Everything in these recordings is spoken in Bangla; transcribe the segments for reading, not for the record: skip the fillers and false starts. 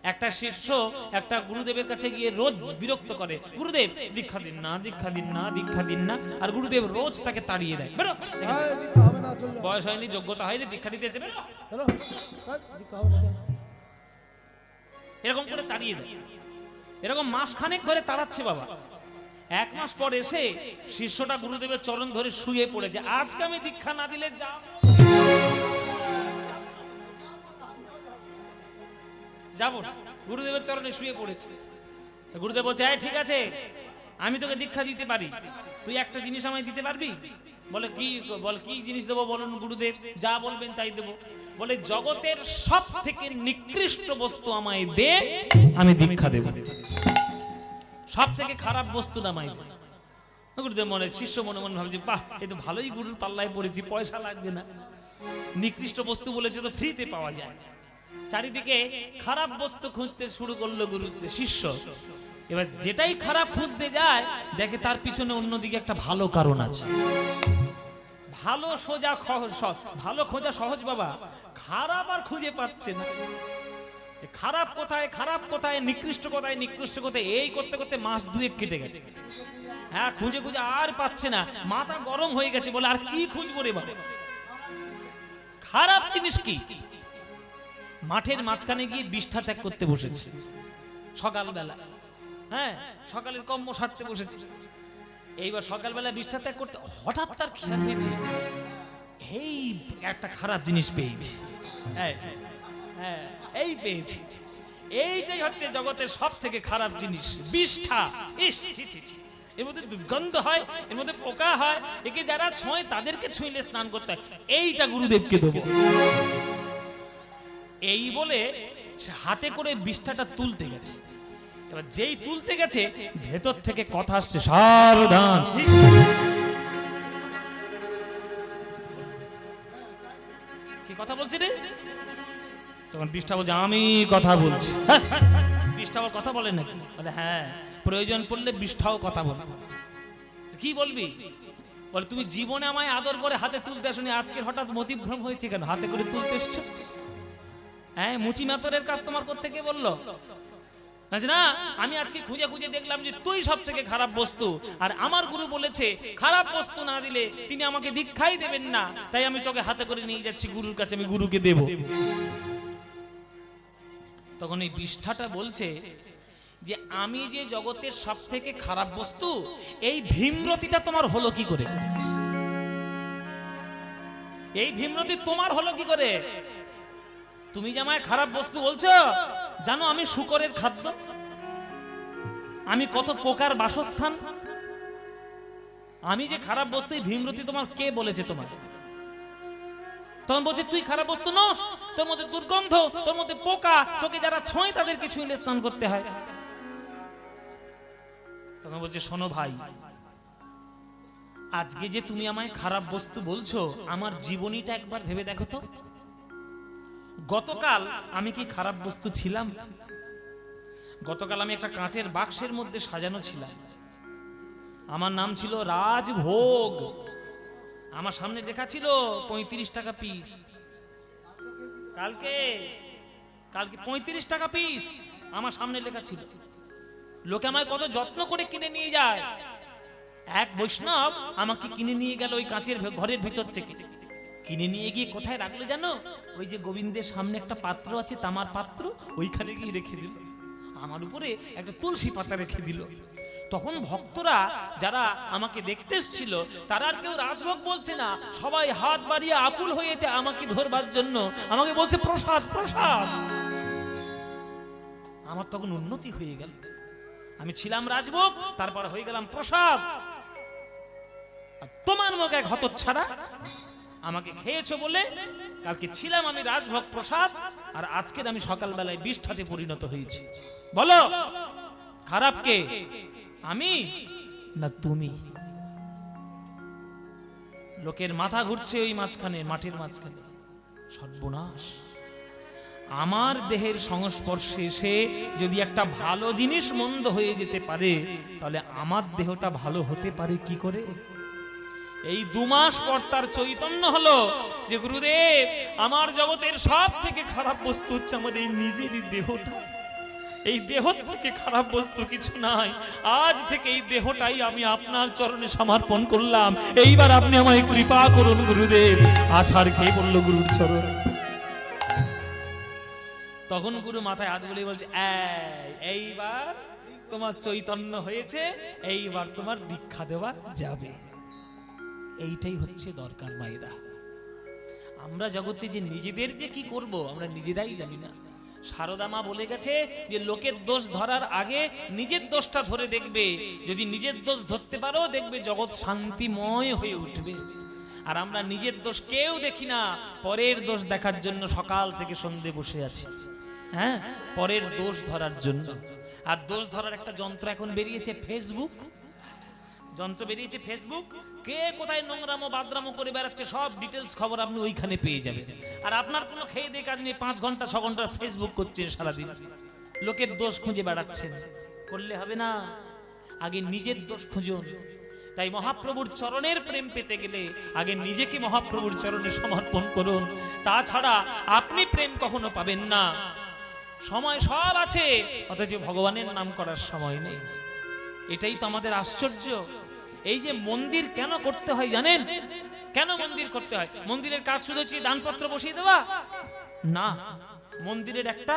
একটা শিষ্য একটা গুরুদেবের কাছে গিয়ে রোজ বিরক্ত করে, গুরুদেব দীক্ষা দিন না, দীক্ষা দিন না, দীক্ষা দিন না, আর গুরুদেব রোজ তাকে তাড়িয়ে দেয়, বেরো, বয়স হয়নি, যোগ্যতা হয়নি, দীক্ষা দিতে এসে বেরো, এরকম করে তাড়িয়ে দেয়। এরকম মাসখানেক ধরে তাড়াচ্ছে বাবা। এক মাস পর এসে শিষ্যটা গুরুদেবের চরণ ধরে শুয়ে পড়েছে, আজকে আমি দীক্ষা না দিলে যাব না। গুরুদেবের চরণে শুয়ে পড়েছে। গুরুদেব বলছে, ঠিক আছে আমি তোকে দীক্ষা দিতে পারি, তুই একটা জিনিস আমায় দিতে পারবি? বলে কি? বল কি জিনিস দেবো বলুন গুরুদেব, যা বলবেন তাই দেবো। বলে জগতের সব থেকে নিকৃষ্ট বস্তু আমায় দে, আমি দীক্ষা দেব। সব থেকে খারাপ বস্তু আমায় দে। গুরুদেব মনে, শিষ্য মনে মনে ভাবছে, বাহ এ তো ভালোই গুরুর পাল্লায় পড়েছি, পয়সা লাগবে না, নিকৃষ্ট বস্তু বলেছে তো ফ্রিতে পাওয়া যায়। চারিদিকে খারাপ বস্তু খুঁজতে শুরু করলো শিষ্য। এবার যেটাই খারাপ খুঁজতে যায় দেখে তার পিছনে অন্যদিকে একটা ভালো কারণ আছে। ভালো ভালো খোঁজা সহজ বাবা, খারাপ আর খুঁজে পাচ্ছে না। খারাপ কোথায়, খারাপ কোথায়, নিকৃষ্ট কোথায়, নিকৃষ্ট কোথায়, এই করতে করতে মাস দুয়েক কেটে গেছে। হ্যাঁ, খুঁজে খুঁজে আর পাচ্ছে না, মাথা গরম হয়ে গেছে, বলে আর কি খুঁজবো রে বাবা, খারাপ জিনিস কি? মাঠের মাঝখানে গিয়ে বিষ্ঠা ত্যাগ করতে বসেছে সকালবেলা। হ্যাঁ, সকালের কর্ম সারতে বসেছে। এইবার সকালবেলা বিষ্ঠা ত্যাগ করতে হঠাৎ তার খেয়াল হয়েছে, এই একটা খারাপ জিনিস পেয়েছি। হ্যাঁ, এই পেয়েছি, এইটাই হচ্ছে জগতের সব থেকে খারাপ জিনিস, বিষ্ঠা। ইস, ছি ছি ছি, এর মধ্যে দুর্গন্ধ হয়, এর মধ্যে পোকা হয়, একে যারা ছোঁয় তাদেরকে ছুঁইলে স্নান করতে হয়, এইটা গুরুদেবকে দেবো। এই বলে সে হাতে করে বিষ্ঠাটা তুলতে গেছে। এবার যেই তুলতে গেছে ভেতর থেকে কথা আসছে, সাবধান। কি কথা বলছি রে? তখন বিষ্ঠা বলছে, আমি কথা বলছি। বিষ্ঠা আবার কথা বলে নাকি? বলে হ্যাঁ, প্রয়োজন পড়লে বিষ্ঠাও কথা বলে। কি বলবি? বলে তুমি জীবনে আমায় আদর করে হাতে তুলতে আসনি, আজকে হঠাৎ মতিভ্রম হয়েছে কেন, হাতে করে তুলতে এসছো? হ্যাঁ, মুচি মাতরের কাজ তোমার করতে কে বললো? না, আমি আজকে খুঁজে খুঁজে দেখলাম যে তুই সব থেকে খারাপ বস্তু, আর আমার গুরু বলেছে খারাপ বস্তু না দিলে তিনি আমাকে দীক্ষাই দেবেন না, তাই আমি তোকে হাতে করে নিয়ে যাচ্ছি গুরুর কাছে, আমি গুরুকে দেব। তখন এই বিষ্ঠাটা বলছে যে আমি যে জগতের সব থেকে খারাপ বস্তু, এই ভীমরতিটা তোমার হলো কি করে? এই ভীমরতি তোমার হলো কি করে? তুমি যে আমায় খারাপ বস্তু বলছো, জানো আমি শূকরের খাদ্য, আমি কত পোকার বাসস্থান, আমি যে খারাপ বস্তু, ভীমরতি তোমার কে বলেছে তোমার? তখন বলছে তুই খারাপ বস্তু নস, তোর মধ্যে দুর্গন্ধ, তোর মধ্যে পোকা, তোকে যারা ছোঁয় তাদেরকে ছুঁইলে স্নান করতে হয়। তখন বলছে শোনো ভাই, আজকে যে তুমি আমায় খারাপ বস্তু বলছো, আমার জীবনীটা একবার ভেবে দেখো তো, গতকাল আমি কি খারাপ বস্তু ছিলাম? গতকাল আমি একটা কাঁচের বাক্সের মধ্যে সাজানো ছিলাম, আমার নাম ছিল রাজভোগ, আমার সামনে লেখা ছিল 35 টাকা পিস। কালকে 35 টাকা পিস আমার সামনে লেখা ছিল। লোকে আমায় কত যত্ন করে কিনে নিয়ে যায়। এক বৈষ্ণব আমাকে কিনে নিয়ে গেল ওই কাঁচের ঘরের ভিতর থেকে। কিনে নিয়ে গিয়ে কোথায় রাখলে জানো? ওই যে গোবিন্দের সামনে একটা পাত্র আছে, তামার পাত্র, ওইখানে গিয়ে রেখে দিল। আমার উপরে একটা তুলসী পাতা রেখে দিল। তখন ভক্তরা যারা আমাকে দেখতে এসেছিল, তারা আর কেউ রাজভোগ বলছে না, সবাই হাত বাড়িয়ে আকুল হয়েছে আমাকে ধরবার জন্য, আমাকে বলছে প্রসাদ প্রসাদ। আমার তখন উন্নতি হয়ে গেল, আমি ছিলাম রাজভোগ, তারপর হয়ে গেলাম প্রসাদ। আর তোমার মুখে এক হতচ্ছাড়া, আমাকে খেয়েছো বলে কালকে ছিলাম আমি রাজভোগ প্রসাদ, আর আজকের আমি সকালবেলায় বিষ্ঠাতে পরিণত হয়েছি। বলো খারাপ কে, আমি না তুমি? লোকের মাথা ঘুরছে ওই মাঝখানে, মাঠের মাঝখানে। সর্বনাশ, আমার দেহের সংস্পর্শে এসে যদি একটা ভালো জিনিস মন্দ হয়ে যেতে পারে, তাহলে আমার দেহটা ভালো হতে পারে কি করে? এই 2 মাস পর তার চৈতন্য হলো যে গুরুদেব, আমার জগতের সব থেকে খারাপ বস্তু হচ্ছে আমার এই নিজেরই দেহটা। এই দেহ থেকে খারাপ বস্তু কিছু নাই। আজ থেকে এই দেহটাই আমি আপনার চরণে সমর্পণ করলাম। এইবার আপনি আমায় কৃপা করুন গুরুদেব। আছাড় খেয়ে পড়ল গুরুর চরণ। তখন গুরু মাথায় হাত বুলিয়ে বলছে, এইবার তোমার চৈতন্য হয়েছে, এইবার তোমার দীক্ষা দেওয়া যাবে। এইটাই হচ্ছে দরকার মায়েরা। আমরা জগতে যে নিজেদের যে কি করব আমরা নিজেরাই জানি না। সারদা মা বলে গেছে যে লোকের দোষ ধরার আগে নিজের দোষটা ধরে দেখবে, যদি নিজের দোষ ধরতে পারো দেখবে জগৎ শান্তিময় হয়ে উঠবে। আর আমরা নিজের দোষ কেউ দেখি না, পরের দোষ দেখার জন্য সকাল থেকে সন্ধ্যে বসে আছি। হ্যাঁ, পরের দোষ ধরার জন্য। আর দোষ ধরার একটা যন্ত্র এখন বেরিয়েছে, ফেসবুক যন্ত্র বেরিয়েছে। ফেসবুক কে কোথায় নোংরামো বাদরামো করে বেড়াচ্ছে সব ডিটেলস খবর আপনি ওইখানে পেয়ে যাবেন। আর আপনার কোনো খেয়ে দিয়ে কাজ নেই, 5 ঘন্টা 6 ঘন্টা ফেসবুক করছেন সারাদিন, লোকের দোষ খুঁজে বেড়াচ্ছেন। করলে হবে না, আগে নিজের দোষ খুঁজুন। তাই মহাপ্রভুর চরণের প্রেম পেতে গেলে আগে নিজেকে মহাপ্রভুর চরণে সমর্পণ করুন। তাছাড়া আপনি প্রেম কখনো পাবেন না। সময় সব আছে, অথচ ভগবানের নাম করার সময় নেই। এটাই তো আমাদের আশ্চর্য। এই যে মন্দির কেন করতে হয় জানেন? কেন মন্দির করতে হয়? মন্দিরের কাজ শুধু হচ্ছে দানপত্র বসিয়ে দেওয়া না, মন্দিরের একটা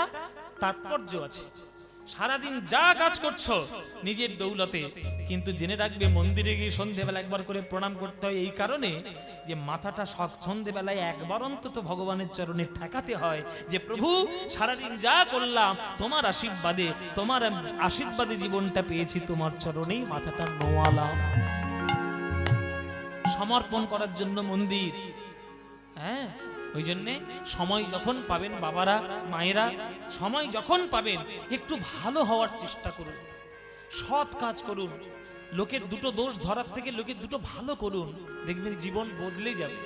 তাৎপর্য আছে। সারাদিন যা কাজ করছো নিজের দৌলতে, কিন্তু জেনে রাখবে মন্দিরে গিয়ে সন্ধ্যেবেলা একবার করে প্রণাম করতে হয় এই কারণে যে মাথাটা সন্ধ্যেবেলায় একবার অন্তত ভগবানের চরণে ঠেকাতে হয় যে প্রভু সারাদিন যা করলাম তোমার আশীর্বাদে, তোমার আশীর্বাদে জীবনটা পেয়েছি, তোমার চরণেই মাথাটা নোয়ালাম। সমর্পণ করার জন্য মন্দির। হ্যাঁ, ওই জন্যে সময় যখন পাবেন বাবারা মায়েরা, সময় যখন পাবেন একটু ভালো হওয়ার চেষ্টা করুন, সৎ কাজ করুন। লোকের দুটো দোষ ধরার থেকে লোকের দুটো ভালো করুন, দেখবেন জীবন বদলে যাবে।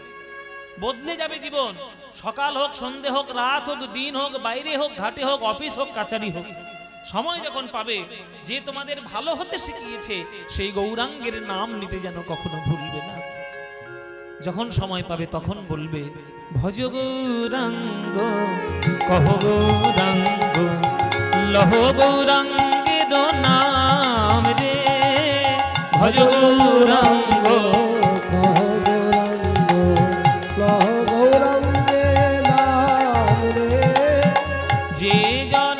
বদলে যাবে জীবন। সকাল হোক, সন্ধে হোক, রাত হোক, দিন হোক, বাইরে হোক, ঘাটে হোক, অফিস হোক, কাচারি হোক, সময় যখন পাবে যে তোমাদের ভালো হতে শিখিয়েছে সেই গৌরাঙ্গের নাম নিতে যেন কখনো ভুলবে না। যখন সময় পাবে তখন বলবে ভজ গৌরাঙ্গ, কহ গৌরাঙ্গ, লহ গৌরাঙ্গের নাম রে। ভজ গৌরাঙ্গ, কহ গৌরাঙ্গ, লহ গৌরাঙ্গের নাম রে। যে জন,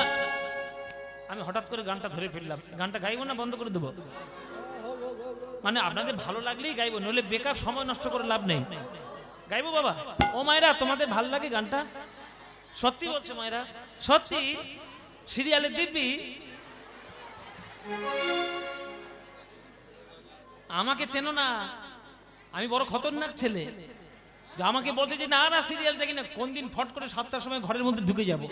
আমি হঠাৎ করে গানটা ধরে ফেললাম, গানটা গাইবো না বন্ধ করে দেবো? মানে আপনাদের ভালো লাগলেই গাইবো, নইলে বেকার সময় নষ্ট করে লাভ নেই। গাইবো বাবা? ও মায়েরা, তোমাদের ভালো লাগে গানটা? সত্যি বলছো মায়েরা? সত্যি? সিরিয়ালের দিব্যি আমাকে চেনো না, আমি বড় খতরনাক ছেলে। যে আমাকে বলছে যে না না সিরিয়াল দেখি না, কোন দিন ফট করে 7টার সময় ঘরের মধ্যে ঢুকে যাব।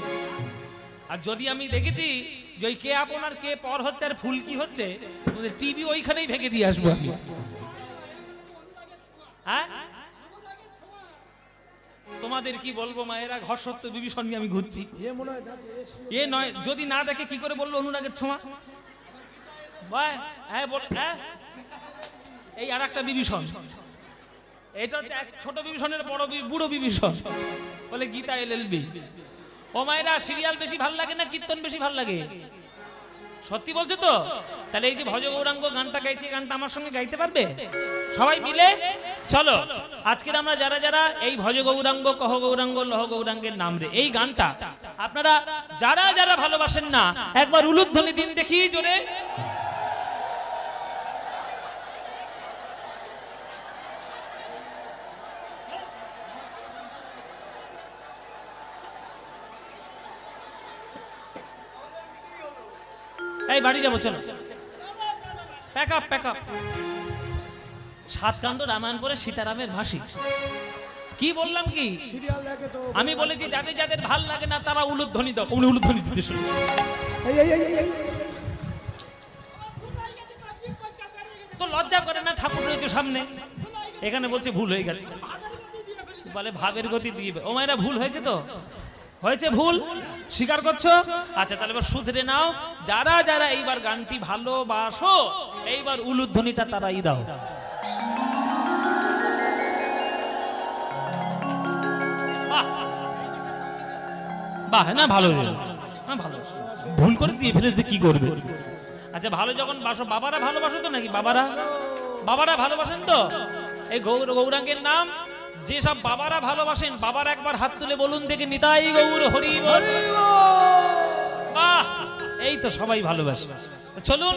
আর যদি আমি দেখেছি যে ওই কে আপন আর কে পর হচ্ছে আর ফুলকি হচ্ছে, টিভি ওইখানেই ভেঙে দিয়ে আসবো আমি। হ্যাঁ, তোমাদের কি বলবো মায়েরা, ঘর সত্য বিভীষণ নিয়ে আমি ঘুরছি। এ নয়, যদি না দেখে কি করে বললো অনুরাগের ছোঁয়া? এই আর একটা বিভীষণ, এটা হচ্ছে এক ছোট বিভীষণের বড় বুড়ো বিভীষণ, বলে গীতা LLB। ও মায়েরা, সিরিয়াল বেশি ভাল লাগে না কীর্তন বেশি ভাল লাগে? সত্যি বলছো তো? তাহলে এই যে ভজ গৌরাঙ্গ গানটা গাইছি, গানটা আমার সঙ্গে গাইতে পারবে সবাই মিলে? চলো আজকের আমরা যারা যারা এই ভজ গৌরাঙ্গ, কহ গৌরাঙ্গ, লহ গৌরাঙ্গের নাম রে, এই গানটা আপনারা যারা যারা ভালোবাসেন না একবার উলুধ্বনি দিন দেখি জোরে। এই বাড়ি যাবো, চলো pack up pack up. সাতকাণ্ড Ramayana পরে সীতারামের ভাসি। কি বললাম কি? আমি বলেছি যাদের যাদের ভাল লাগে না তারা উলুধ্বনি দাও। উনি উলুধ্বনি দিতে শুরু। তো লজ্জা করে না, ঠাকুর রয়েছে সামনে, এখানে বলছে ভুল হয়ে গেছে, বলে ভাবের গতি দিবে। ও মায়েরা, ভুল হয়েছে তো? হয়েছে, ভুল স্বীকার করছো? আচ্ছা তাহলে এবার শুধরে নাও। যারা যারা এইবার গানটি ভালোবাসো এইবার উলুধ্বনিটা তারাই দাও। বাহ, না ভালো, হ্যাঁ ভালোবাসি, ভুল করে দিয়ে ফেলেছে কি করবে। আচ্ছা ভালো যখন বাসো, বাবারা ভালোবাসো তো নাকি? বাবারা বাবারা ভালোবাসেন তো? এই গৌরাঙ্গের নাম যেসব বাবারা ভালোবাসেন, বাবার একবার হাত তুলে বলুন দেখে, নিতাই গৌর হরি বল। বাহ, এই তো সবাই ভালোবাসে। চলুন,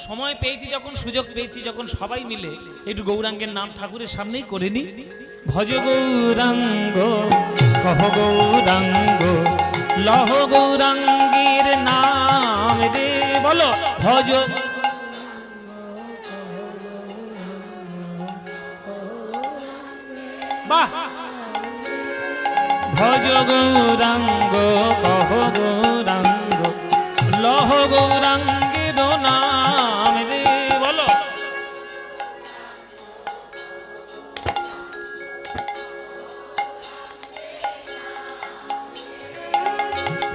সময় পেয়েছি যখন, সুযোগ পেয়েছি যখন, সবাই মিলে একটু গৌরাঙ্গের নাম ঠাকুরের সামনেই করে নি। ভজ গৌরাঙ্গ কহ গৌরাঙ্গ লহ গৌরাঙ্গের নাম রে, বলো ভজ। বাহ, ভজ গৌরাঙ্গ কহ গৌরাঙ্গ লহ গৌরাঙ্গের নাম রে, বলো।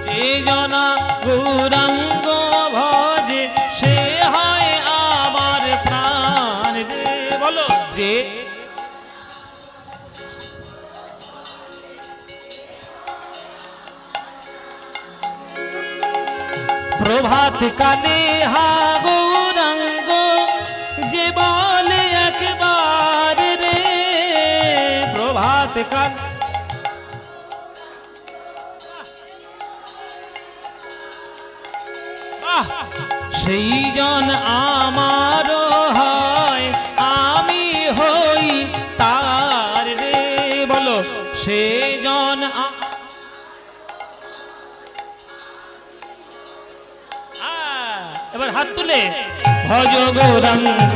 যে জনা গৌরাঙ্গ ভজে সে হয় আমার প্রাণ রে, বলো। যে প্রভাত কালে হা গৌরাঙ্গ যে বলে একবার রে, প্রভাত কাল সেই জন আমার হয়, আমি হই তার রে, বলো। সেই জন এবার হাত তুলে ভজ গৌরাঙ্গ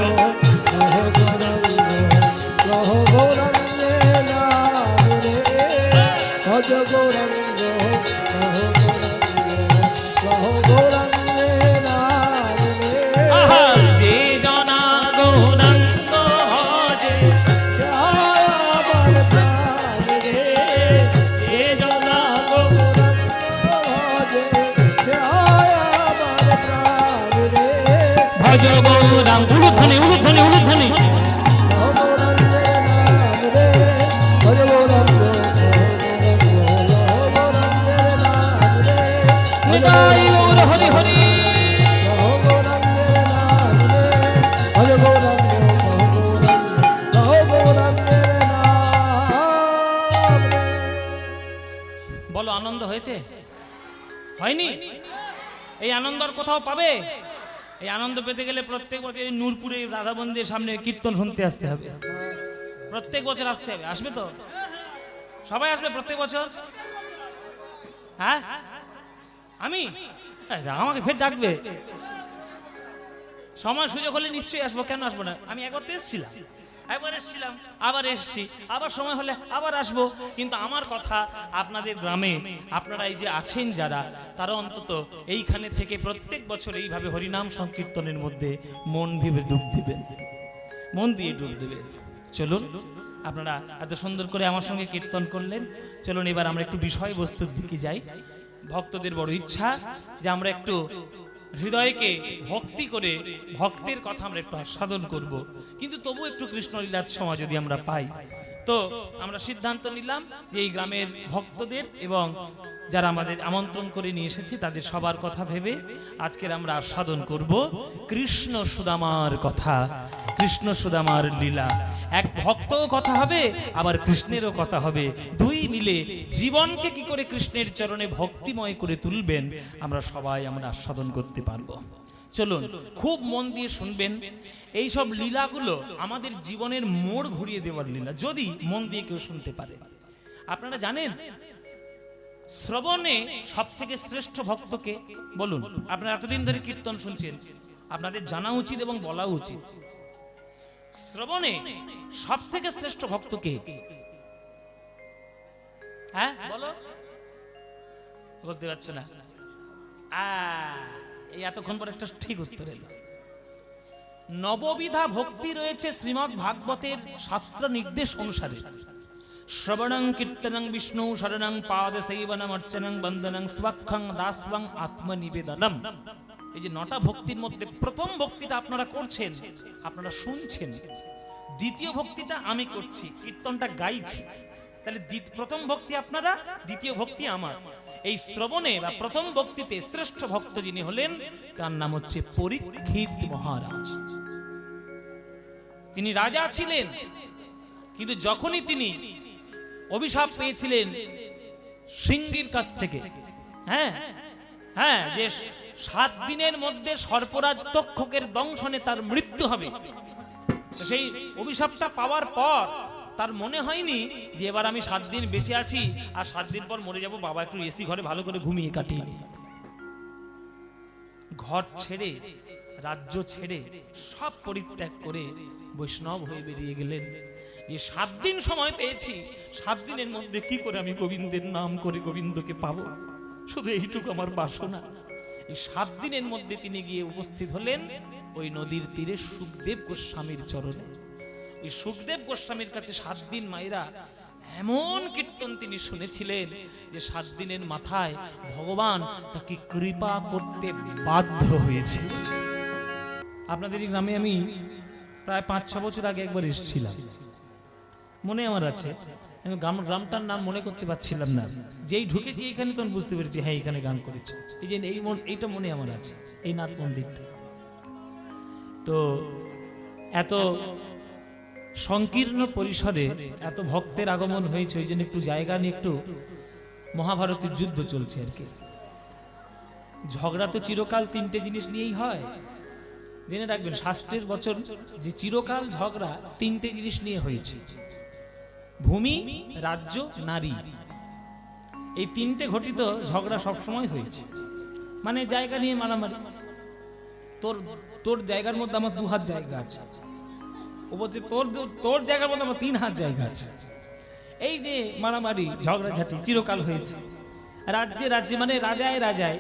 লহ গৌরাঙ্গে নাম রে, ভজ গৌরাঙ্গ লহ গৌরাঙ্গে নাম রে। আহা, যে জনা গৌরাঙ্গ ভজে সে হয় আমার প্রাণ রে, যে জনা গৌরাঙ্গ ভজে সে হয় আমার প্রাণ রে। ভজ গৌরাঙ্গ, উলুধ্বনি উলুধ্বনি উলুধ্বনি। নিতাই গৌর হরি হরি। বলো আনন্দ হয়েছে? হয়নি? এই আনন্দ আর কোথাও পাবে? এই আনন্দ পেতে গেলে প্রত্যেক বছর এই নূরপুরে রাধা মন্দিরের সামনে কীর্তন শুনতে আসতে হবে। প্রত্যেক বছর আসতে হবে। আসবে তো? সবাই আসবে প্রত্যেক বছর? হ্যাঁ, আমি আমাকে ফের ডাকবে। সময় সুযোগ হলে নিশ্চয়ই আসবো, কেন আসবো না? আমি একবার তো এসেছিলাম, আবার এসছি, আবার সময় হলে আবার আসবো। কিন্তু আমার কথা, আপনাদের গ্রামে আপনারা এই যে আছেন যারা, তারা অন্তত এইখানে থেকে প্রত্যেক বছর এইভাবে হরিনাম সংকীর্তনের মধ্যে মন ভেবে ডুব দিবেন, মন দিয়ে ডুব দেবেন। চলুন, আপনারা এত সুন্দর করে আমার সঙ্গে কীর্তন করলেন, চলুন এবার আমরা একটু বিষয়বস্তুর দিকে যাই। ভক্তদের বড় ইচ্ছা যে আমরা একটু হৃদয়কে ভক্তি করে ভক্তের কথা আমরা একটু আস্বাদন করব, কিন্তু তবু একটু কৃষ্ণলীলার সময় যদি আমরা পাই, তো আমরা সিদ্ধান্ত নিলাম যে এই গ্রামের ভক্তদের এবং যারা আমাদের আমন্ত্রণ করে নিয়ে এসেছে তাদের সবার কথা ভেবে আজকের আমরা আস্বাদন করব কৃষ্ণ সুদামার কথা, কৃষ্ণ সুদামার লীলা। এক ভক্তও কথা হবে, আবার কৃষ্ণেরও কথা হবে। দুই মিলে জীবনকে কি করে কৃষ্ণের চরণে ভক্তিময় করে তুলবেন আমরা সবাই আমরা আস্বাদন করতে পারবো। চলুন, খুব মন দিয়ে শুনবেন। এই সব লীলাগুলো আমাদের জীবনের মোড় ঘুরিয়ে দেওয়ার লীলা, যদি মন দিয়ে কেউ শুনতে পারে। আপনারা জানেন শ্রবণে সব থেকে শ্রেষ্ঠ ভক্তকে বলুন? আপনারা এতদিন ধরে কীর্তন শুনছেন, আপনাদের জানা উচিত এবং বলা উচিত, শ্রবণে সব থেকে শ্রেষ্ঠ ভক্তকে? হ্যাঁ বলো, বলতে পারছো না? এই এতক্ষণ পর একটা ঠিক উত্তর এলো। নববিধা ভক্তি রয়েছে শ্রীমদ্ ভাগবতের শাস্ত্র নির্দেশ অনুসারে। শ্রবণং কীর্তনং বিষ্ণু শরণং পাদ সেবনম অর্চনং বন্দনং স্বাক্ষং দাসবং আত্মনিবেদনম। এই যে 9টা ভক্তির মধ্যে প্রথম ভক্তিটা আপনারা করছেন, আপনারা শুনছেন। দ্বিতীয় ভক্তিটা আমি করছি, কীর্তনটা গাইছি। তাহলে প্রথম ভক্তি আপনারা, দ্বিতীয় ভক্তি আমার। এই শ্রবণে বা প্রথম ভক্তিতে শ্রেষ্ঠ ভক্ত যিনি হলেন তার নাম হচ্ছে পরীক্ষিত মহারাজ। তিনি রাজা ছিলেন, কিন্তু যখনই তিনি অভিশাপ পেয়েছিলেন সিংহীর কাছ থেকে, হ্যাঁ হ্যাঁ, যে 7 দিনের মধ্যে সর্পরাজ তক্ষকের দংশনে তার মৃত্যু হবে, তো সেই অভিশাপটা পাওয়ার পর তার মনে হয়নি যে এবার আমি 7 দিন বেঁচে আছি আর 7 দিন পর মরে যাব, বাবা একটু এসি ঘরে ভালো করে ঘুমিয়ে কাটিয়ে নিই। ঘর ছেড়ে, রাজ্য ছেড়ে সব পরিত্যাগ করে বৈষ্ণব হয়ে বেরিয়ে গেলেন। যে 7 দিন সময় পেয়েছি, 7 দিনের মধ্যে কি করে আমি গোবিন্দের নাম করে গোবিন্দকে পাবো, শুধু এইটুকু আমার বাসনা। এই 7 দিনের মধ্যে তিনি গিয়ে উপস্থিত হলেন ওই নদীর তীরে সুখদেব গোস্বামীর চরণে। ওই সুখদেব গোস্বামীর কাছে 7 দিন মায়েরা এমন কীর্তন তিনি শুনেছিলেন যে 7 দিনের মাথায় ভগবান তাকে কৃপা করতে বাধ্য হয়েছে। আপনাদের এই গ্রামে আমি প্রায় 5-6 বছর আগে একবার এসেছিলাম, মনে আমার আছে, কিন্তু গ্রামটার নাম মনে করতে পারছিলাম না। যেই ঢুকেছি এইখানে তখন বুঝতে পেরেছি হ্যাঁ এইখানে গান করেছে। এই যে এইটা মনে আমার আছে, এই নাথ মন্দিরটা। তো এত সংকীর্ণ পরিসরে এত ভক্তের আগমন হয়েছে, ওই জন্য একটু জায়গা নিয়ে একটু মহাভারতের যুদ্ধ চলছে আর কি। ঝগড়া তো চিরকাল 3টে জিনিস নিয়েই হয়, জেনে রাখবেন শাস্ত্রের বচন যে চিরকাল ঝগড়া 3টে জিনিস নিয়ে হয়েছে: ভূমি, রাজ্য, নারী। এই 3টে ঘটিত ঝগড়া সবসময় হয়েছে, মানে জায়গা নিয়ে মারামারি। তোর জায়গার মধ্যে আমার 2 হাত জায়গা আছে, ও বলছে তোর জায়গার মধ্যে আমার 3 হাত জায়গা আছে। এই নিয়ে মারামারি ঝগড়াঝাটি চিরকাল হয়েছে। রাজ্যে রাজ্যে মানে রাজায় রাজায়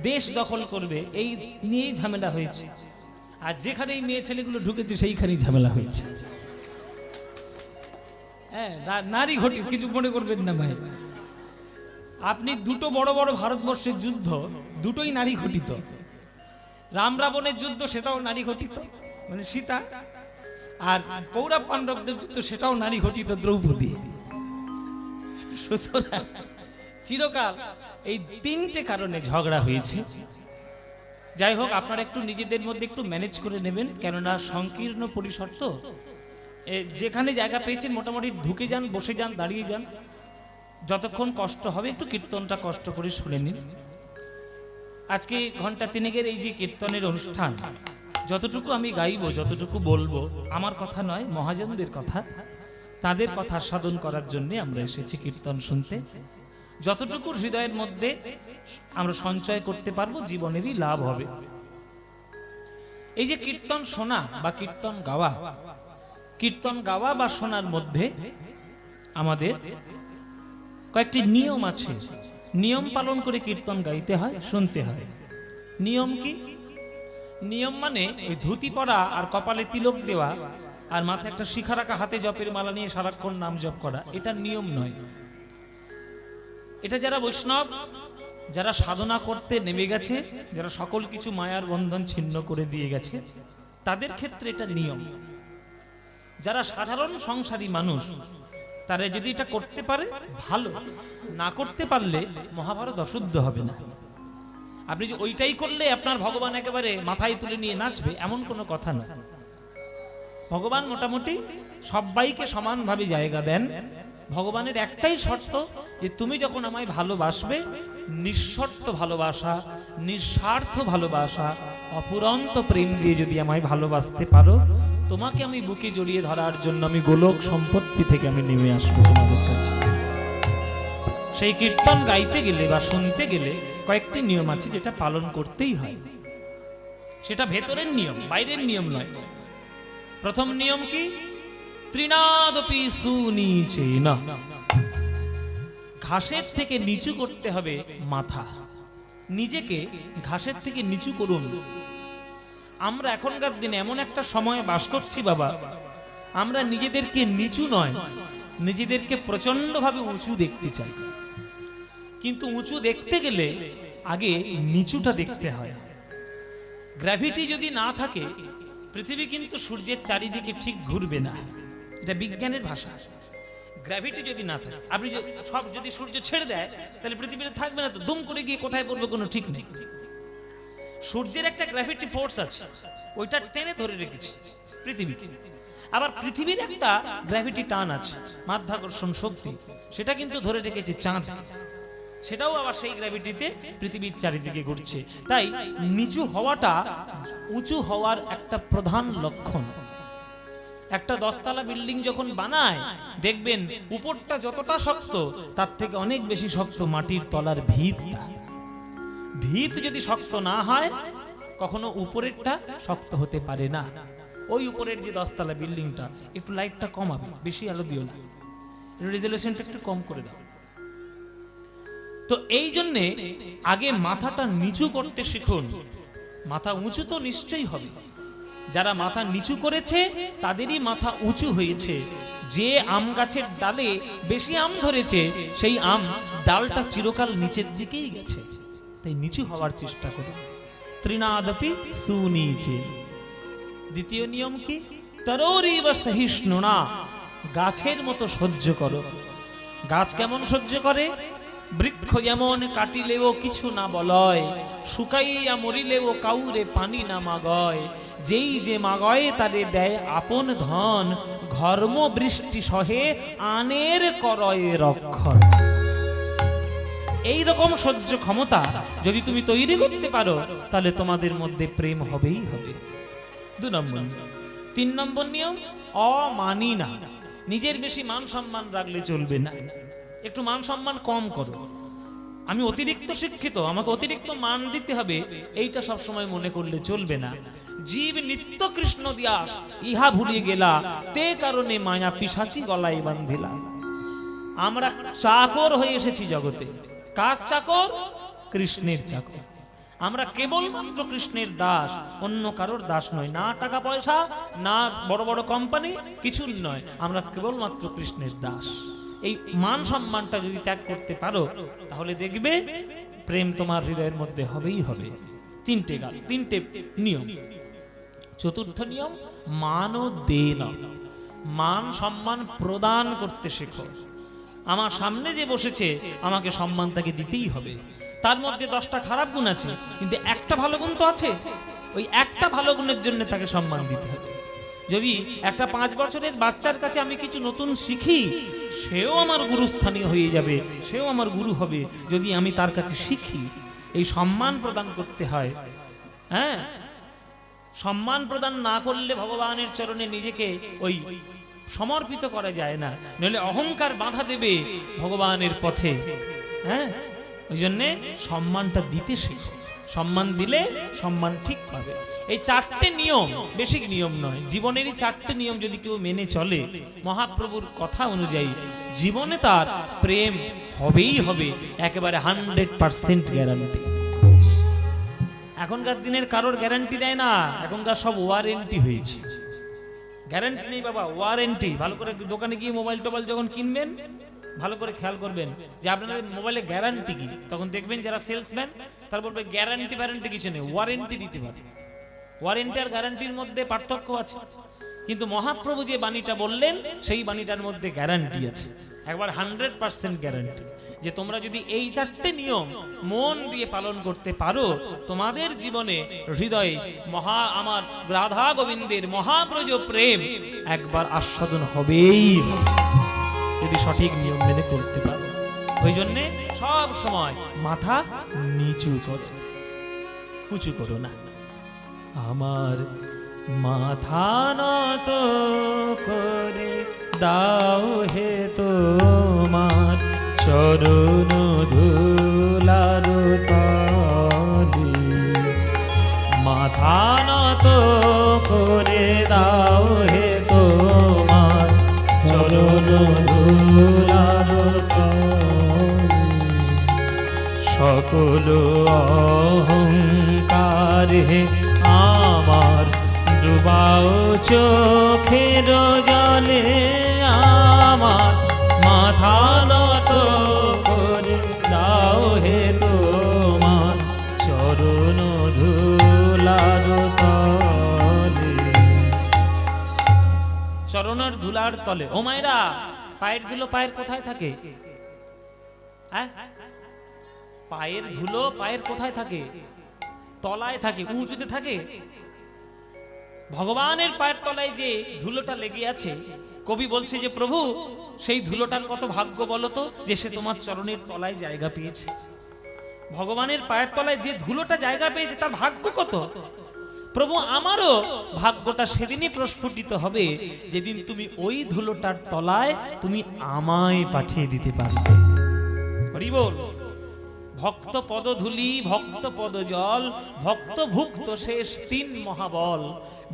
দেশ দখল করবে, এই নিয়েই ঝামেলা হয়েছে। আর যেখানেই মেয়ে ছেলেগুলো ঢুকেছে সেইখানেই ঝামেলা হয়েছে। হ্যাঁ, নারী ঘটি, কিছু মনে করবেন না ভাই। আপনি 2টো বড় বড় ভারতবর্ষের যুদ্ধ, দুটোই নারী ঘটিত। রাম রাবণের যুদ্ধ, সেটাও নারী ঘটিত, মানে সীতা। আর কৌরব পাণ্ডবদের যুদ্ধ, সেটাও নারী ঘটিত, দ্রৌপদী। সুতরাং চিরকাল এই 3টে কারণে ঝগড়া হয়েছে। যাই হোক, আপনারা একটু নিজেদের মধ্যে একটু ম্যানেজ করে নেবেন, কেননা সংকীর্ণ পরিসর তো। যেখানে জায়গা পেয়েছেন মোটামুটি ঢুকে যান, বসে যান, দাঁড়িয়ে যান, যতক্ষণ কষ্ট হবে একটু কীর্তনটা কষ্ট করে শুনে নিন। আজকে ঘন্টা 3 এই যে কীর্তনের অনুষ্ঠান, যতটুকু আমি গাইব, যতটুকু বলবো, আমার কথা নয়, মহাজনদের কথা, তাদের কথা সাধন করার জন্য আমরা এসেছি কীর্তন শুনতে। যতটুকু হৃদয়ের মধ্যে আমরা সঞ্চয় করতে পারবো, জীবনেরই লাভ হবে। এই যে কীর্তন শোনা বা কীর্তন গাওয়া বা শোনার মধ্যে আমাদের কয়েকটি নিয়ম আছে। নিয়ম পালন করে কীর্তন গাইতে হয়, শুনতে হয়। নিয়ম কি? নিয়ম মানে ওই ধুতি পরা আর কপালে তিলক দেওয়া আর মাথায় একটা শিখা রাখা, হাতে জপের মালা নিয়ে সারাক্ষণ নাম জপ করা, এটা নিয়ম নয়। এটা যারা বৈষ্ণব, যারা সাধনা করতে নেমে গেছে, যারা সকল কিছু মায়ার বন্ধন ছিন্ন করে দিয়ে গেছে, তাদের ক্ষেত্রে এটা নিয়ম। যারা সাধারণ সংসারী মানুষ, তারা যদি এটা করতে পারে ভালো, না করতে পারলে মহাভারত অশুদ্ধ হবে না। আপনি যে ওইটাই করলে আপনার ভগবান একেবারে মাথায় তুলে নিয়ে নাচবে, এমন কোনো কথা না। ভগবান মোটামুটি সবাইকে সমানভাবে জায়গা দেন। ভগবানের একটাই শর্ত, যে তুমি যখন আমায় ভালোবাসবে, নিঃশর্ত ভালোবাসা, নিঃস্বার্থ ভালোবাসা, অপুরন্ত প্রেম দিয়ে যদি আমায় ভালোবাসতে পারো, তোমাকে আমি বুকে জড়িয়ে ধরার জন্য আমি গোলক সম্পত্তি থেকে আমি নেমে আসবো তোমাদের কাছে। সেই কীর্তন গাইতে গেলে বা শুনতে গেলে কয়েকটি নিয়ম আছে, যেটা পালন করতেই হয়। সেটা ভেতরের নিয়ম, বাইরের নিয়ম নয়। প্রথম নিয়ম কি? ত্রিনাদপি সুনীচেন, ঘাসের থেকে নিচু করতে হবে মাথা। নিজেকে ঘাসের থেকে নিচু করুন। আমরা এখনকার দিনে এমন একটা সময়ে বাস করছি বাবা, আমরা নিজেদেরকে নিচু নয়, নিজেদেরকে প্রচন্ডভাবে উঁচু দেখতে চাই। কিন্তু উঁচু দেখতে গেলে আগে নিচুটা দেখতে হয়। গ্র্যাভিটি যদি না থাকে, পৃথিবী কিন্তু সূর্যের চারিদিকে ঠিক ঘুরবে না। এটা বিজ্ঞানের ভাষা। গ্র্যাভিটি যদি না থাকে, আপনি সব যদি সূর্য ছেড়ে দেয় তাহলে পৃথিবীতে থাকবে না তো, দুম করে গিয়ে কোথায় পড়বে কোনো ঠিক নেই। সূর্যের একটা গ্র্যাভিটি ফোর্স আছে, ওইটা টেনে ধরে রেখেছে পৃথিবীকে। আবার পৃথিবীর একটা গ্র্যাভিটি টান আছে, মাধ্যাকর্ষণ শক্তি, সেটা কিন্তু ধরে রেখেছে চাঁদ, সেটাও আবার সেই গ্র্যাভিটিতে পৃথিবীর চারিদিকে ঘুরছে। তাই নিচু হওয়াটা উঁচু হওয়ার একটা প্রধান লক্ষণ। একটা 10 তলা বিল্ডিং যখন বানায় দেখবেন উপরটা যতটা শক্ত তার থেকে অনেক বেশি শক্ত মাটির তলার ভিতটা। ভিত যদি শক্ত না হয় কখনো উপরেরটা শক্ত হতে পারে না। ওই উপরের যে 10 তলা বিল্ডিংটা একটু লাইটটা কমাবে, বেশি আলো দিও না, রেজুলেশনটা একটু কম করে দাও। তো এই জন্যে আগে মাথাটা নিচু করতে শিখুন। মাথা উঁচু তো নিশ্চয়ই হবে, যারা মাথা নিচু করেছে তাদেরই মাথা উঁচু হয়েছে। যে আম গাছের ডালে বেশি আম ধরেছে সেই আম ডালটা চিরকাল নিচের দিকেই গেছে। তাই নিচু হওয়ার চেষ্টা করুন। তৃণাদপি সুনীচে। দ্বিতীয় নিয়ম কি? তরোরিব সহিষ্ণুনা, গাছের মতো সহ্য করো। গাছ কেমন সহ্য করে? বৃক্ষ যেমন কাটিলেও কিছু না বলয়, শুকাইয়া মরিলেও কাউরে পানি না মাগয়, যেই যে মাগয় তারে দেয় আপন ধন, ঘর্ম বৃষ্টি সহে আনের করয় রক্ষণ। এই রকম সহ্য ক্ষমতা যদি তুমি তৈরি করতে পারো তাহলে তোমাদের মধ্যে প্রেম হবেই হবে। 2 নম্বর নিয়ম। 3 নম্বর নিয়ম, অমানি না। নিজের বেশি মান সম্মান রাখলে চলবে না, একটু মান সম্মান কম করো। আমি অতিরিক্ত শিক্ষিত, আমাকে অতিরিক্ত মান দিতে হবে, এইটা সব সময় মনে করলে চলবে না। জীব নিত্য কৃষ্ণ দিয়াস, ইহা ভুলিয়ে গেলা, তে কারণে মায়া পিশাচি গলায় বান্ধিলা। আমরা চাকর হয়ে এসেছি জগতে। কার চাকর? কৃষ্ণের চাকর। আমরা কেবলমাত্র কৃষ্ণের দাস, অন্য কারোর দাস নয়। না টাকা পয়সা, না বড় বড় কোম্পানি, কিছু নয়, আমরা কেবলমাত্র কৃষ্ণের দাস। এই মান সম্মানটা যদি ত্যাগ করতে পারো তাহলে দেখবে প্রেম তোমার হৃদয়ের মধ্যে হবেই হবে। 3টে নিয়ম। 4র্থ নিয়ম, মান দেন। মান সম্মান প্রদান করতে শেখো। আমার সামনে যে বসেছে আমাকে সম্মান তাকে দিতেই হবে। তার মধ্যে 10টা খারাপ গুণ আছে কিন্তু একটা ভালো গুণ তো আছে, ওই একটা ভালো গুণের জন্য তাকে সম্মান দিতে হবে। যদি একটা 5 বছরের বাচ্চার কাছে আমি কিছু নতুন শিখি, সেও আমার গুরুস্থানীয় হয়ে যাবে, সেও আমার গুরু হবে যদি আমি তার কাছে শিখি। এই সম্মান প্রদান করতে হয়। হ্যাঁ, সম্মান প্রদান না করলে ভগবানের চরণে নিজেকে ওই সমর্পিত করা যায় না, নইলে অহংকার বাধা দেবে ভগবানের পথে। হ্যাঁ, ওই জন্যে সম্মানটা দিতে শিখো। সম্মান দিলে সম্মান ঠিক পাবে। এই 4টে নিয়ম বেশি নিয়ম নয়, জীবনেরই 4টে নিয়ম যদি কেউ মেনে চলে মহাপ্রভুর কথা অনুযায়ী, জীবনে তার প্রেম হবেই হবে, একেবারে 100% গ্যারান্টি। এখনকার দিনের কারোর গ্যারান্টি দেয় না, এখনকার সব ওয়ারেন্টি হয়েছে। গ্যারান্টি নেই বাবা, ওয়ারেন্টি। ভালো করে দোকানে গিয়ে মোবাইল টোবাইল যখন কিনবেন ভালো করে খেয়াল করবেন যে আপনাদের মোবাইলে গ্যারান্টি কি। তখন দেখবেন যারা সেলসম্যান তারা বলবে গ্যারান্টি ফ্যারান্টি কিছু নেই, ওয়ারেন্টি দিতে পারে। ওয়ারেন্টি আর গ্যারান্টির মধ্যে পার্থক্য আছে, কিন্তু মহাপ্রভু যে বাণীটা বললেন সেই বাণীটার মধ্যে গ্যারান্টি আছে, একবার 100% গ্যারান্টি। যে তোমরা যদি এই 4টে নিয়ম মন দিয়ে পালন করতে পারো, তোমাদের জীবনে হৃদয়ে আমার রাধা গোবিন্দের মহাব্রজ প্রেম একবার আস্বাদন হবেই, যদি সঠিক নিয়ম মেনে করতে পারো। ওই জন্যে সব সময় মাথা নিচু করো, উঁচু করো না। আমার মাথা নত করে দাও হে তোমার চরণ ধুলার তলে, মাথা নত করে দাও হে তোমার চরণ ধুলার তলে, সকল অহংকার হে আমার ডুবাও চোখের জলে, আমার মাথা নত করে দাও হে তোমার চরণ ধুলার তলে। চরণের ধুলার তলে। ও মায়েরা, পায়ের ধুলো পায়ের কোথায় থাকে? হ্যাঁ, পায়ের ধুলো পায়ের কোথায় থাকে? তলায় থাকে, উঁচুতে থাকে। ভগবানের পায়ের তলায় যে ধুলোটা লেগে আছে, কবি বলছে যে প্রভু সেই ধুলোটার কত ভাগ্য বলতো যে সে তোমার চরণের তলায় জায়গা পেয়েছে। ভগবানের পায়ের তলায় যে ধুলোটা জায়গা পেয়েছে তার ভাগ্য কত। প্রভু আমারও ভাগ্যটা সেদিনই প্রস্ফুটিত হবে যেদিন তুমি ওই ধুলোটার তলায় তুমি আমায় পাঠিয়ে দিতে পারবে। হরি বল। ভক্ত পদধূলি, ভক্ত পদজল, ভক্ত ভুক্ত শেষ তিন মহাবল।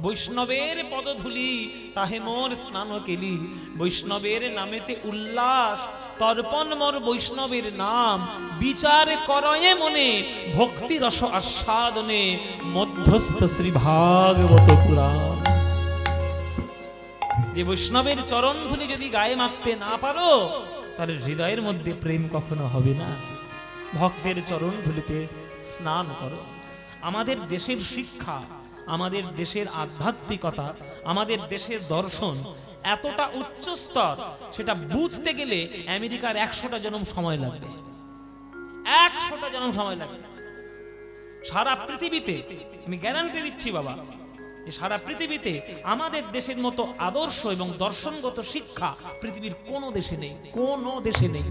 বৈষ্ণবের পদধূলি তাহে মোর স্নান কেলি, বৈষ্ণবের নামেতে উল্লাস তর্পণ মোর বৈষ্ণবের নাম। বিচার করয়ে মনে ভক্তি রস আস্বাদনে, মধ্যস্থ শ্রী ভাগবত পুরাণ। যে বৈষ্ণবের চরণ ধুলি যদি গায়ে মাখতে না পারো তার হৃদয়ের মধ্যে প্রেম কখনো হবে না। ভক্তের চরণ ধুলিতে স্নান করো। আমাদের দেশের শিক্ষা, আমাদের দেশের আধ্যাত্মিকতা, আমাদের দেশের দর্শন এতটা উচ্চ স্তর, সেটা বুঝতে গেলে আমেরিকার 100টা জন্ম সময় লাগবে। 100টা জন্ম সময় লাগবে। সারা পৃথিবীতে আমি গ্যারান্টি দিচ্ছি বাবা, যে সারা পৃথিবীতে আমাদের দেশের মতো আদর্শ এবং দর্শনগত শিক্ষা পৃথিবীর কোনো দেশে নেই, কোনো দেশে নেই।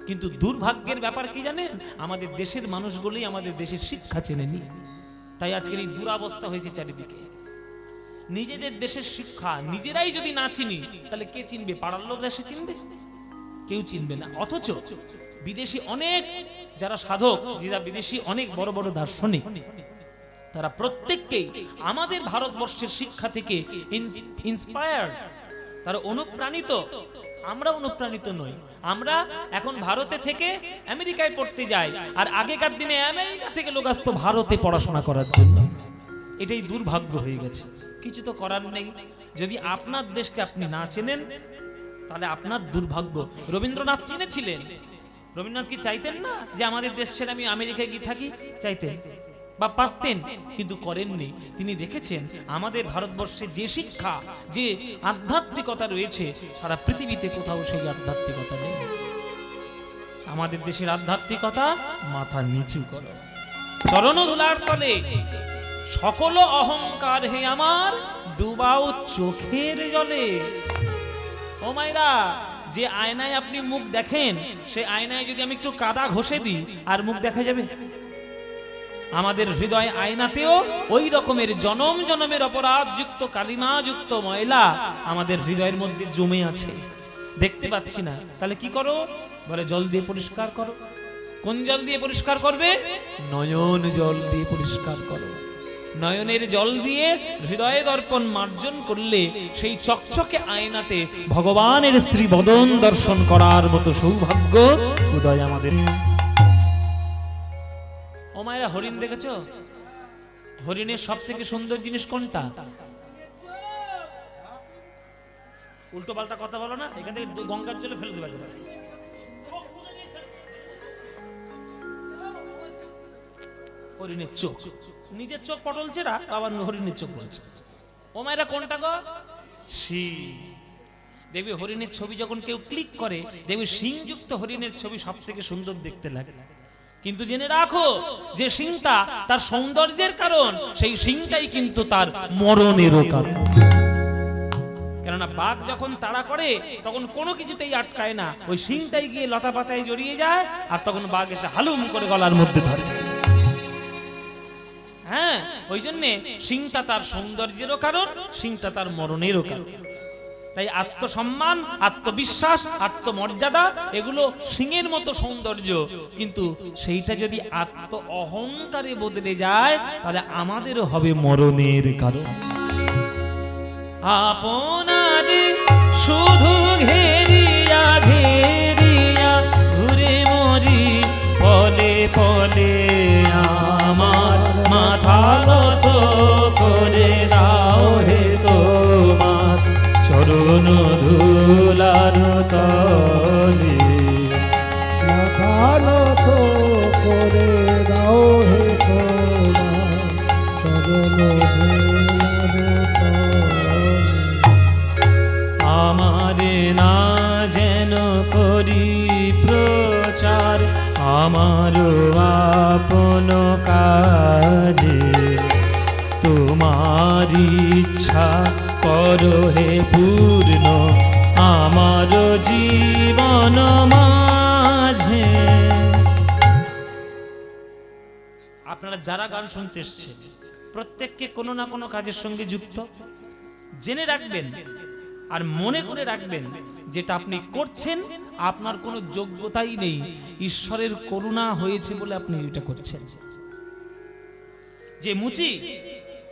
কিন্তু দুর্ভাগ্যের ব্যাপার কি জানেন, আমাদের দেশের মানুষগুলোই আমাদের দেশের শিক্ষা চেনেনি। তাই আজকের এই দুরাবস্থা হয়েছে চারিদিকে। নিজেদের দেশের শিক্ষা নিজেরাই যদি না চিনি তাহলে কে চিনবে? পাড়ার লোকরা এসে চিনবে? কেউ চিনবে না। অথচ বিদেশি অনেক যারা সাধক, যারা বিদেশি অনেক বড় বড় দার্শনিক, তারা প্রত্যেককেই আমাদের ভারতবর্ষের শিক্ষা থেকে ইন্সপায়ার্ড, তারা অনুপ্রাণিত। আমরা অনুপ্রাণিত নই। আমরা এখন ভারতে থেকে আমেরিকায় পড়তে যাই, আর আগেকার দিনে আমেরিকা থেকে লোক আসতো ভারতে পড়াশোনা করার জন্য। এটাই দুর্ভাগ্য হয়ে গেছে। কিছু তো করার নেই। যদি আপনার দেশকে আপনি না চেনেন তাহলে আপনার দুর্ভাগ্য। রবীন্দ্রনাথ চিনেছিলেন? রবীন্দ্রনাথ কি চাইতেন না যে আমাদের দেশ ছেড়ে আমি আমেরিকায় গিয়ে থাকি? চাইতেন বা পারতেন, কিন্তু করেননি। তিনি দেখেছেন আমাদের ভারতবর্ষে যে শিক্ষা, যে আধ্যাত্মিকতা রয়েছে, সারা পৃথিবীতে কোথাও সেই আধ্যাত্মিকতা নেই। আমাদের দেশের আধ্যাত্মিকতা মাথা নিচু করো, চরণ ধুলার তলে সকল অহংকার হে আমার ডুবাও চোখের জলে। ও মাইরা, যে আয়নায় আপনি মুখ দেখেন, সেই আয়নায় যদি আমি একটু কাদা ঘষে দিই আর মুখ দেখা যাবে? আমাদের হৃদয় আয়নাতেও ওই রকমের জনম জনমের অপরাধ যুক্ত, কালিমা যুক্ত ময়লা আমাদের হৃদয়ের মধ্যে জমে আছে, দেখতে পাচ্ছি না। তাহলে কি করো? বলে জল দিয়ে পরিষ্কার করো। কোন জল দিয়ে পরিষ্কার করবে? নয়ন জল দিয়ে পরিষ্কার করো। নয়নের জল দিয়ে হৃদয় দর্পণ মার্জন করলে সেই চকচকে আয়নাতে ভগবানের শ্রী বদন দর্শন করার মতো সৌভাগ্য উদয় আমাদের। ও মায়েরা, হরিণ দেখেছো? হরিণের সব থেকে সুন্দর জিনিস কোনটা? উল্টো পাল্টা কথা বলো না, এখান থেকে গঙ্গার জলে ফেলে দেবে। হরিণের চোখ। নিজের চোখ পটল ছেড়া, আবার হরিণের চোখ বলছে। ও মায়েরা, কোনটা গো? শিং। দেখবি হরিণের ছবি যখন কেউ ক্লিক করে, দেখবি শিংযুক্ত হরিণের ছবি সব থেকে সুন্দর দেখতে লাগে। কিন্তু জেনে রাখো, যে সিংটা তার সৌন্দর্যের কারণ, সেই সিংটাই কিন্তু তার মরণেরও কারণ। কেননা বাঘ যখন তাড়া করে তখন কোনো কিছুতেই আটকায় না, ওই সিংটাই গিয়ে লতা পাতায় জড়িয়ে যায়, আর তখন বাঘ এসে হালুম করে গলার মধ্যে ধরে। হ্যাঁ, ওই জন্যে সিংটা তার সৌন্দর্যেরও কারণ, সিংটা তার মরণেরও কারণ। তাই আত্মসম্মান, আত্মবিশ্বাস, আত্মমর্যাদা এগুলো সিংহের মতো সৌন্দর্য, কিন্তু সেইটা যদি আত্ম অহংকারে বদলে যায় তাহলে আমাদেরও হবে মরণের কারণ। আপনার শুধু ঘেরিয়া ঘেরিয়া ঘুরে মরি, পলে পলে আমার মাথা নত করে দাও হে তোমার চরণ ধুলার তলে। মাথা নত করে দাও হে তোমার চরণ ধুলার তলে। আমার না আমার আপন কাজে তোমার ইচ্ছা করো হে পূর্ণ আমার জীবন মাঝে। আপনারা যারা গান শুনতে এসছেন প্রত্যেককে কোনো না কোনো কাজের সঙ্গে যুক্ত। জেনে রাখবেন আর মনে করে রাখবেন যেটা আপনি করছেন আপনার কোনো যোগ্যতাই নেই, ঈশ্বরের করুণা হয়েছে বলে আপনি এটা করছেন। যে মুচি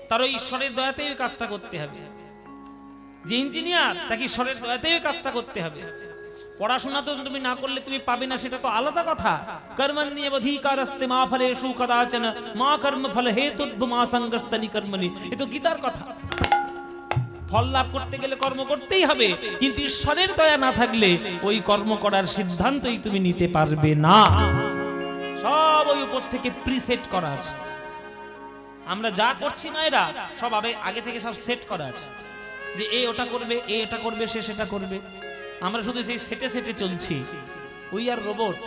তার ওই ঈশ্বরের দয়াতেই ওই কাজটা করতে হবে, যে ইঞ্জিনিয়ার তাকে ঈশ্বরের দয়াতেই ওই কাজটা করতে হবে। পড়াশোনা তো তুমি না করলে তুমি পাবে না, সেটা তো আলাদা কথা। কর্মণ্যেবধিকারস্তে মা ফলেষু কদাচন মা কর্ম ফল হেতুর্ভ মা সঙ্গস্তনি কর্মণি, এ তো গীতার কথা। ফল লাভ করতে গেলে কর্ম করতেই হবে, কিন্তু ঈশ্বরের দয়া না থাকলে ওই কর্ম করার সিদ্ধান্তই তুমি নিতে পারবে না। সব ওই উপর থেকে প্রিসেট করা আছে। আমরা যা করছি মায়েরা সব আগে থেকে সব সেট করা আছে, যে এ ওটা করবে, এ এটা করবে, সে সেটা করবে। আমরা শুধু সেই সেটে সেটে চলছি। We are robot,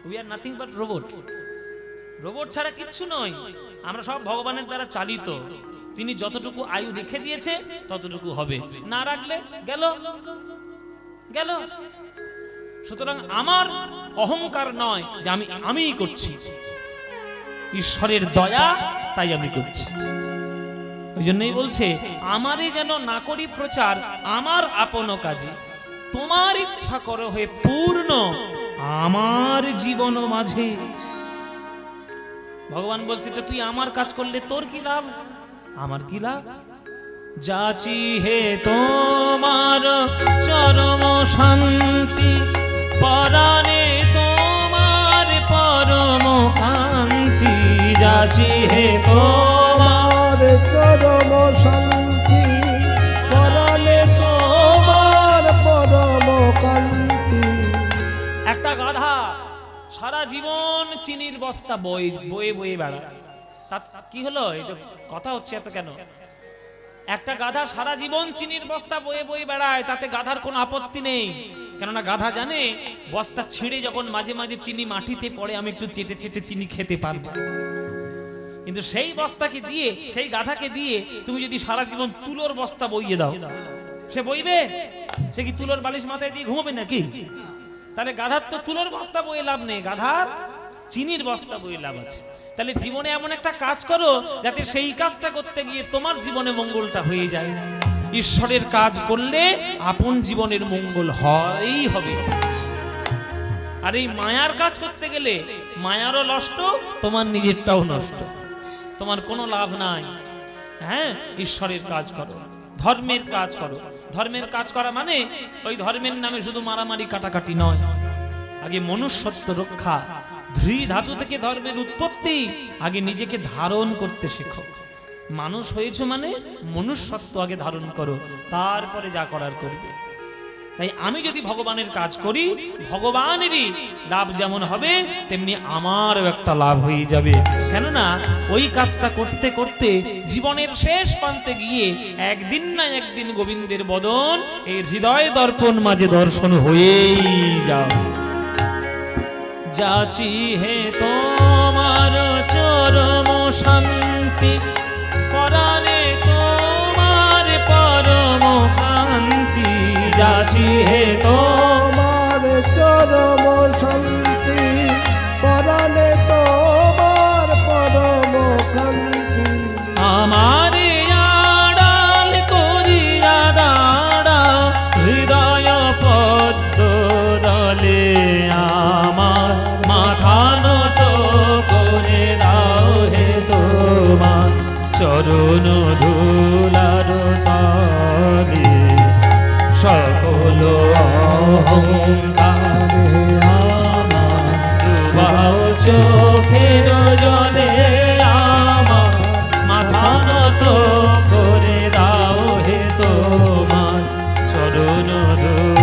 we are nothing but robot. Robot ছাড়া কিচ্ছু নয়। আমরা সব ভগবানের দ্বারা চালিত। তিনি যতটুকু আয়ু রেখে দিয়েছে ততটুকু হবে, না রাখলে গেল গেল। সুতরাং আমার অহংকার নয় যে আমিই করছি, ঈশ্বরের দয়া তাই আমি করছি। ওই জন্যই বলছে আমারই যেন না করি প্রচার আমার আপন কাজে, তোমার ইচ্ছা করো হয়ে পূর্ণ আমার জীবন মাঝে। ভগবান বলছে তো তুই আমার কাজ করলে তোর কি লাভ, আমার কি লাভ? যাচি হে তোমার চরম শান্তি, পরাণে তোমার পরম কান্তি। যাচি হে তোমার চরম শান্তি, পরাণে তোমার পরম কান্তি। একটা গাধা সারা জীবন চিনির বস্তা বয়ে বয়ে বেড়ায়, তা কি হলো? এই যে কথা হচ্ছে এত কেন? একটা গাধা সারা জীবন চিনির বস্তা বয়ে বয়ে বেড়ায়, তাতে গাধার কোনো আপত্তি নেই, কেননা গাধা জানে বস্তা ছিঁড়ে যখন মাঝে মাঝে চিনি মাটিতে পড়ে আমি একটু চেটে চেটে চিনি খেতে পারবো। কিন্তু সেই বস্তাকে দিয়ে, সেই গাধাকে দিয়ে তুমি যদি সারা জীবন তুলোর বস্তা বইয়ে দাও, সে বইবে? সে কি তুলোর বালিশ মাথায় দিয়ে ঘুমাবে নাকি? তাহলে গাধার তো তুলোর বস্তা বইয়ে লাভ নেই, গাধার চিনির বস্তা বইয়ে লাভ আছে। তাহলে জীবনে এমন একটা কাজ করো যাতে সেই কাজটা করতে গিয়ে তোমার জীবনে মঙ্গলটা হয়ে যায়। ঈশ্বরের কাজ করলে আপন জীবনের মঙ্গল হয়ই হবে। আর এই মায়ার কাজ করতে গেলে মায়ারও নষ্ট, তোমার নিজেরটাও নষ্ট, তোমার কোনো লাভ নাই। হ্যাঁ, ঈশ্বরের কাজ করো, ধর্মের কাজ করো। ধর্মের কাজ করা মানে ওই ধর্মের নামে শুধু মারামারি কাটাকাটি নয়, আগে মনুষ্যত্ব রক্ষা। ধৃ ধাতু থেকে ধর্মের উৎপত্তি। আগে নিজেকে ধারণ করতে শেখো। মানুষ হয়েছে মানে মনুষ্যত্ব আগে ধারণ করো, তারপরে যা করার করবে। তাই আমি যদি ভগবানের কাজ করি, ভগবানেরই লাভ যেমন হবে তেমনি আমারও একটা লাভ হয়ে যাবে। কেননা ওই কাজটা করতে করতে জীবনের শেষ প্রান্তে গিয়ে একদিন না একদিন গোবিন্দের বদন এই হৃদয় দর্পণ মাঝে দর্শন হয়েই যাবে। যাচি হে তোমার চরম শান্তি, পরাণে তোমার পরম কান্তি। যাচি হে তোমার চরম শান্তি, পরাণে তোমার পরম কান্তি। আমার আড়াল করিয়া দাঁড়া হৃদয় পদ্ম দলে, আমার মাথা নত করে দাও হে তোমার চরণ ধুলার তলে। সকল অহংকার আমার ডুবাও চোখের জলে, আমার মাথা নত করে দাও হে তোমার চরণ ধুলার